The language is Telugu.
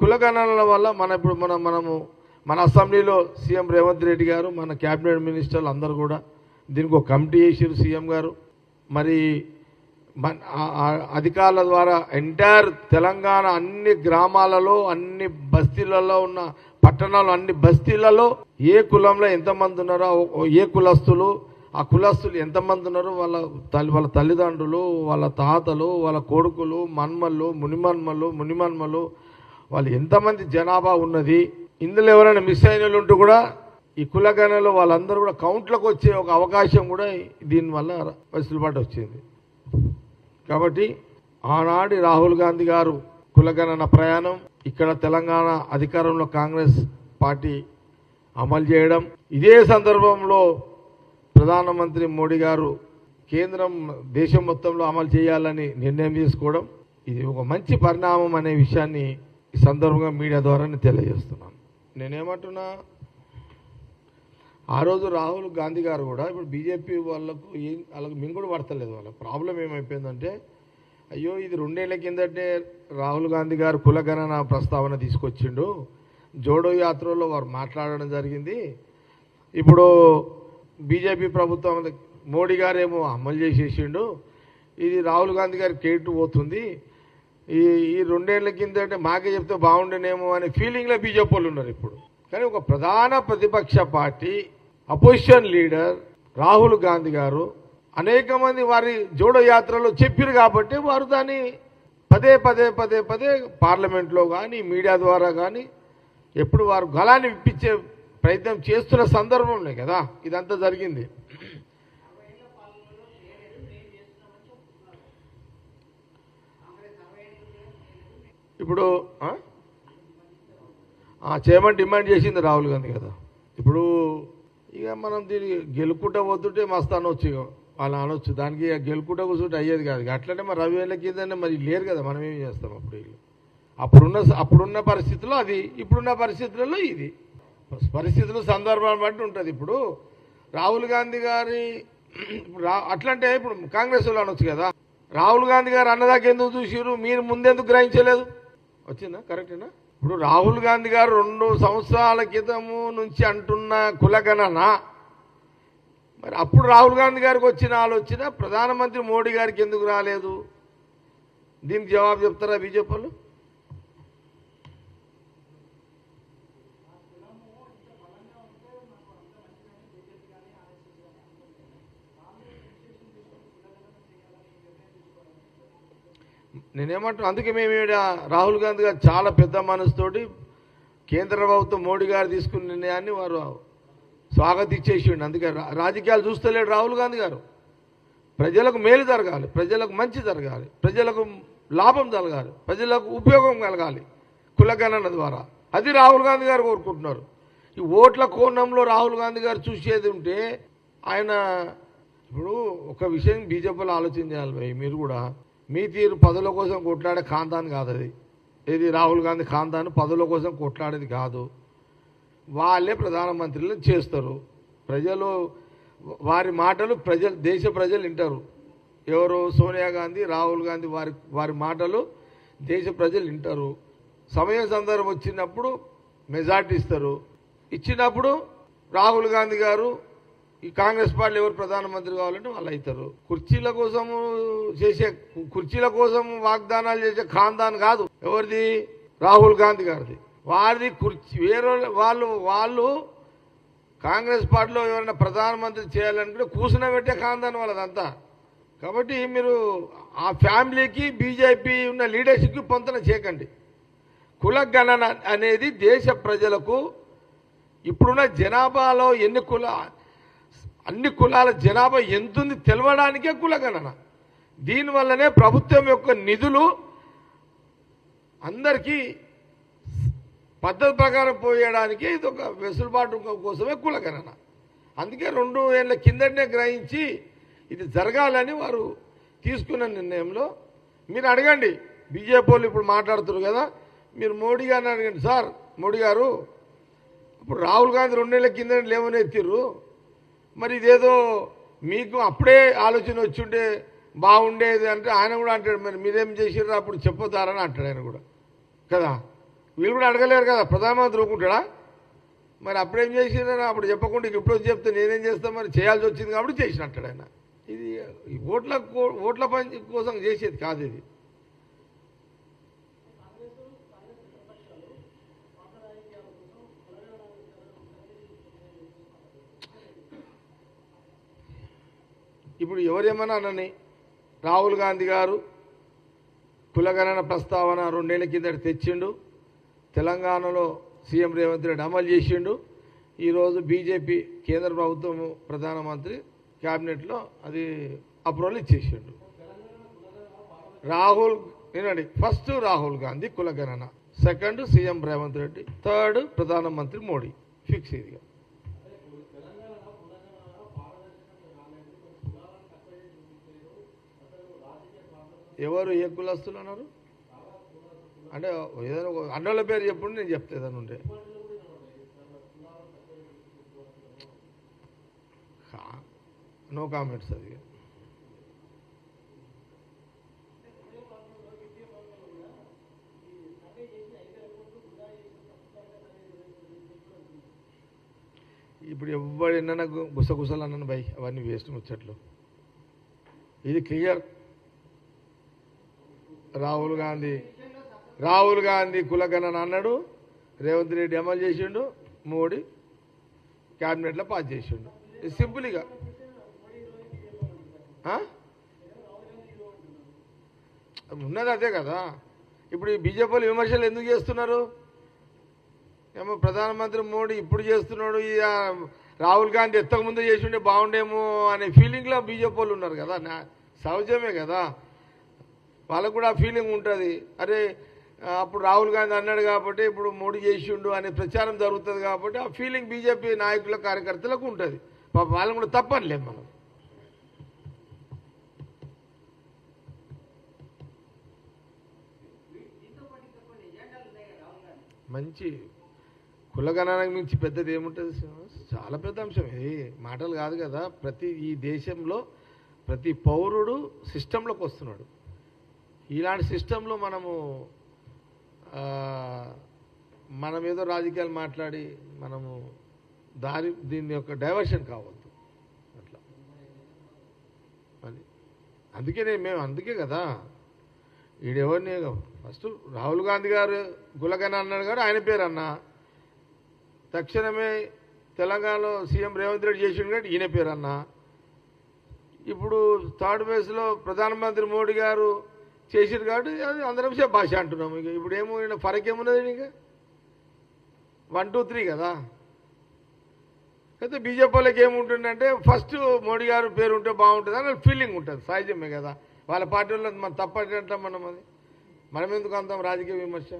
కులగణనల వల్ల ఇప్పుడు మన అసెంబ్లీలో సీఎం రేవంత్ రెడ్డి గారు, మన క్యాబినెట్ మినిస్టర్లు అందరూ కూడా దీనికి ఒక కమిటీ చేసారు సీఎం గారు. మరి అధికారుల ద్వారా ఎంటైర్ తెలంగాణ అన్ని గ్రామాలలో, అన్ని బస్తీలలో ఉన్న పట్టణాలు, అన్ని బస్తీలలో ఏ కులంలో ఎంతమంది ఉన్నారో, ఏ కులస్తులు, ఆ కులస్తులు ఎంతమంది ఉన్నారో వాళ్ళ తల్లిదండ్రులు, వాళ్ళ తాతలు, వాళ్ళ కొడుకులు, మన్మళ్ళు, మునిమన్మలు వాళ్ళు ఎంతమంది జనాభా ఉన్నది, ఇందులో ఎవరైనా మిస్ అయిన వాళ్ళు ఉంటూ కూడా ఈ కులగణనలో వాళ్ళందరూ కూడా కౌంట్లకు వచ్చే ఒక అవకాశం కూడా దీనివల్ల వెసులుబాటు వచ్చింది. కాబట్టి ఆనాడు రాహుల్ గాంధీ గారు కులగణన ప్రయాణం ఇక్కడ తెలంగాణ అధికారంలో కాంగ్రెస్ పార్టీ అమలు చేయడం, ఇదే సందర్భంలో ప్రధానమంత్రి మోడీ గారు కేంద్రం దేశం మొత్తంలో అమలు చేయాలని నిర్ణయం తీసుకోవడం, ఇది ఒక మంచి పరిణామం అనే విషయాన్ని ఈ సందర్భంగా మీడియా ద్వారా తెలియజేస్తున్నాను. నేనేమంటున్నా, ఆ రోజు రాహుల్ గాంధీ గారు కూడా ఇప్పుడు బీజేపీ వాళ్ళకు మింగుడు పడతలేదు. వాళ్ళ ప్రాబ్లం ఏమైపోయిందంటే, అయ్యో ఇది 2 ఏళ్ల కిందటే రాహుల్ గాంధీ గారు కులగణన ప్రస్తావన తీసుకొచ్చిండు, జోడో యాత్రలో వారు మాట్లాడడం జరిగింది. ఇప్పుడు బీజేపీ ప్రభుత్వం మోడీ గారేమో అమలు చేసేసిండు, ఇది రాహుల్ గాంధీ గారి కేటు పోతుంది, ఈ 2 ఏళ్ల కిందటే మాకే చెప్తే బాగుండేనేమో అనే ఫీలింగ్లో బీజేపీ వాళ్ళు ఉన్నారు ఇప్పుడు. కానీ ఒక ప్రధాన ప్రతిపక్ష party opposition leader Rahul Gandhi గారు అనేక మంది వారి జోడో యాత్రలో చెప్పారు కాబట్టి వారు దాన్ని పదే పార్లమెంట్లో కానీ మీడియా ద్వారా కానీ ఎప్పుడు వారు గళాన్ని విప్పించే ప్రయత్నం చేస్తున్న సందర్భంలో కదా ఇదంతా జరిగింది. ఇప్పుడు చేయమని డిమాండ్ చేసింది రాహుల్ గాంధీ కదా. ఇప్పుడు ఇక మనం దీన్ని గెలుకుంటా పోతుంటే మస్తు అనొచ్చు, వాళ్ళు అనొచ్చు, దానికి గెలుకుంటా కూర్చుంటే అయ్యేది కాదు. అట్లనే మరి 20 ఏళ్ళ కిందనే మరి లేరు కదా, మనం ఏం చేస్తాం. అప్పుడున్న పరిస్థితుల్లో అది, ఇప్పుడున్న పరిస్థితులలో ఇది, పరిస్థితులు సందర్భాన్ని బట్టి ఉంటుంది. ఇప్పుడు రాహుల్ గాంధీ గారి అట్లంటే ఇప్పుడు కాంగ్రెస్ వాళ్ళు అనొచ్చు కదా, రాహుల్ గాంధీ గారు అన్నదాకా ఎందుకు చూసిరు, మీరు ముందెందుకు గ్రహించలేదు, వచ్చిందా కరెక్టేనా? ఇప్పుడు రాహుల్ గాంధీ గారు 2 సంవత్సరాల క్రితము నుంచి అంటున్న కులగణన, మరి అప్పుడు రాహుల్ గాంధీ గారికి వచ్చిన ఆలోచన ప్రధానమంత్రి మోడీ గారికి ఎందుకు రాలేదు? దీనికి జవాబు చెప్తారా బీజేపీ వాళ్ళు? నేనేమంటున్నా, అందుకే మేము రాహుల్ గాంధీ గారు చాలా పెద్ద మనసుతోటి కేంద్ర ప్రభుత్వం మోడీ గారు తీసుకున్న నిర్ణయాన్ని వారు స్వాగతించేసిండు. అందుకే రాజకీయాలు చూస్తలేడు రాహుల్ గాంధీ గారు. ప్రజలకు మేలు జరగాలి, ప్రజలకు మంచి జరగాలి, ప్రజలకు లాభం జరగాలి, ప్రజలకు ఉపయోగం కలగాలి కులగణన ద్వారా, అది రాహుల్ గాంధీ గారు కోరుకుంటున్నారు. ఈ ఓట్ల కోణంలో రాహుల్ గాంధీ గారు చూసేది ఉంటే ఆయన ఇప్పుడు ఒక విషయం బీజేపీలో ఆలోచించాలి. మీరు కూడా మీ తీరు పదవుల కోసం కొట్లాడే ఖాందాన్ కాదు అది. ఇది రాహుల్ గాంధీ ఖాందాన్ పదవుల కోసం కొట్లాడేది కాదు. వాళ్ళే ప్రధానమంత్రులు చేస్తారు. ప్రజలు వారి మాటలు దేశ ప్రజలు వింటారు. ఎవరు? సోనియా గాంధీ, రాహుల్ గాంధీ వారి మాటలు దేశ ప్రజలు వింటారు. సమయం సందర్భం వచ్చినప్పుడు మెజార్టీ ఇస్తారు. ఇచ్చినప్పుడు రాహుల్ గాంధీ గారు ఈ కాంగ్రెస్ పార్టీ ఎవరు ప్రధానమంత్రి కావాలంటే వాళ్ళు అవుతారు. కుర్చీల కోసం వాగ్దానాలు చేసే ఖాందాన్ కాదు ఎవరిది, రాహుల్ గాంధీ గారిది. వారిది వేరే వాళ్ళు కాంగ్రెస్ పార్టీలో ఎవరైనా ప్రధానమంత్రి చేయాలనుకుంటే కూర్చునబెట్టే ఖాందాన్ వాళ్ళదంతా. కాబట్టి మీరు ఆ ఫ్యామిలీకి బీజేపీ ఉన్న లీడర్షిప్కి పొంతన చేయకండి. కులగణన అనేది దేశ ప్రజలకు ఇప్పుడున్న జనాభాలో అన్ని కులాల జనాభా ఎంతుంది తెలవడానికే కులగణన. దీనివల్లనే ప్రభుత్వం యొక్క నిధులు అందరికీ పద్ధతి ప్రకారం పోయడానికి ఇది ఒక వెసులుబాటు కోసమే కులగణన. అందుకే 2 ఏళ్ల కిందటనే గ్రహించి ఇది జరగాలని వారు తీసుకున్న నిర్ణయంలో మీరు అడగండి. బీజేపీ వాళ్ళు ఇప్పుడు మాట్లాడుతున్నారు కదా, మీరు మోడీ గారిని అడగండి, సార్ మోడీ గారు ఇప్పుడు రాహుల్ గాంధీ 2 ఏళ్ల కింద లేవనెత్తిర్రు, మరి ఇదేదో మీకు అప్పుడే ఆలోచన వచ్చుంటే బాగుండేది అంటే ఆయన కూడా అంటాడు, మరి మీరేం చేసిర్రు అప్పుడు చెప్పొద్దారని అంటాడు ఆయన కూడా కదా. వీళ్ళు కూడా అడగలేరు కదా, ప్రధానమంత్రి ఊరుకుంటాడా? మరి అప్పుడేం చేసినా అప్పుడు చెప్పకుండా ఇప్పుడు చెప్తే నేనేం చేస్తాను, మరి చేయాల్సి వచ్చింది కాబట్టి చేసినట్టాడు ఆయన. ఇది ఓట్ల పని కోసం చేసేది కాదు ఇది. ఇప్పుడు ఎవరేమన్నా అనని, రాహుల్ గాంధీ గారు కులగణన ప్రస్తావన 2 ఏళ్ల కిందట తెచ్చిండు, తెలంగాణలో సీఎం రేవంత్ రెడ్డి అమలు చేసిండు. ఈరోజు బీజేపీ కేంద్ర ప్రభుత్వం ప్రధానమంత్రి క్యాబినెట్లో అది అప్రూవల్ ఇచ్చేసిండు. నేనండి, ఫస్ట్ రాహుల్ గాంధీ కులగణన, second CM Revanth Reddy, third ప్రధానమంత్రి మోడీ. ఫిక్స్ ఇది. ఎవరు ఏ కులస్తులు అన్నారు అంటే ఏదైనా అన్నోళ్ళ పేరు చెప్పండి, నేను చెప్తే ఏదైనా ఉంటే. No comments. అది ఇప్పుడు ఎవడన్నా గుసగుసలు అన్నాను బై, అవన్నీ వేస్ట్ ముచ్చట్లు. ఇది క్లియర్. రాహుల్ గాంధీ కులగణన అన్నాడు, రేవంత్ రెడ్డి అమలు చేసిండు, మోడీ క్యాబినెట్లో పాస్ చేసిండు. ఇది సింపుల్గా ఉన్నది అదే కదా. ఇప్పుడు ఈ బీజేపీలు విమర్శలు ఎందుకు చేస్తున్నారు? ఏమో ప్రధానమంత్రి మోడీ ఇప్పుడు చేస్తున్నాడు, ఇక రాహుల్ గాంధీ ఎత్తకముందు చేసి ఉంటే బాగుండేమో అనే ఫీలింగ్లో బీజేపీలు ఉన్నారు కదా. సహజమే కదా, వాళ్ళకు కూడా ఫీలింగ్ ఉంటుంది. అరే అప్పుడు రాహుల్ గాంధీ అన్నాడు కాబట్టి ఇప్పుడు మోడీ చేసిండు అనే ప్రచారం జరుగుతుంది కాబట్టి ఆ ఫీలింగ్ బీజేపీ నాయకుల కార్యకర్తలకు ఉంటుంది. వాళ్ళని కూడా తప్పనిలేము మనం. మంచి కులగణనకు మించి పెద్దది ఏముంటుంది? చాలా పెద్ద అంశం ఇది, మాటలు కాదు కదా. ఈ దేశంలో ప్రతి పౌరుడు సిస్టంలోకి వస్తున్నాడు. ఇలాంటి సిస్టంలో మనం ఏదో రాజకీయాలు మాట్లాడి మనము దీని యొక్క డైవర్షన్ కావద్దు అట్లా. అది అందుకే కదా ఈడెవరిని ఫస్ట్ రాహుల్ గాంధీ గారు కులగణన అన్నాడు గారు, ఆయన పేరు అన్నా. తక్షణమే తెలంగాణలో సీఎం రేవంత్ రెడ్డి చేసిండు కాబట్టి ఈయన పేరు అన్నా. ఇప్పుడు థర్డ్ ఫేజ్లో ప్రధానమంత్రి మోడీ గారు చేసిరు కాబట్టి అది అందరం భాష అంటున్నాము. ఇక ఇప్పుడు ఏమో ఫరక్ ఏమున్నది? ఇక 1, 2, 3 కదా. అయితే బీజేపీలకు ఏముంటుందంటే ఫస్ట్ మోడీ గారు పేరు ఉంటే బాగుంటుంది అని ఫీలింగ్ ఉంటుంది. సహజమే కదా, వాళ్ళ పార్టీలో మనం తప్పంటే మనం ఎందుకు అందాం రాజకీయ విమర్శ?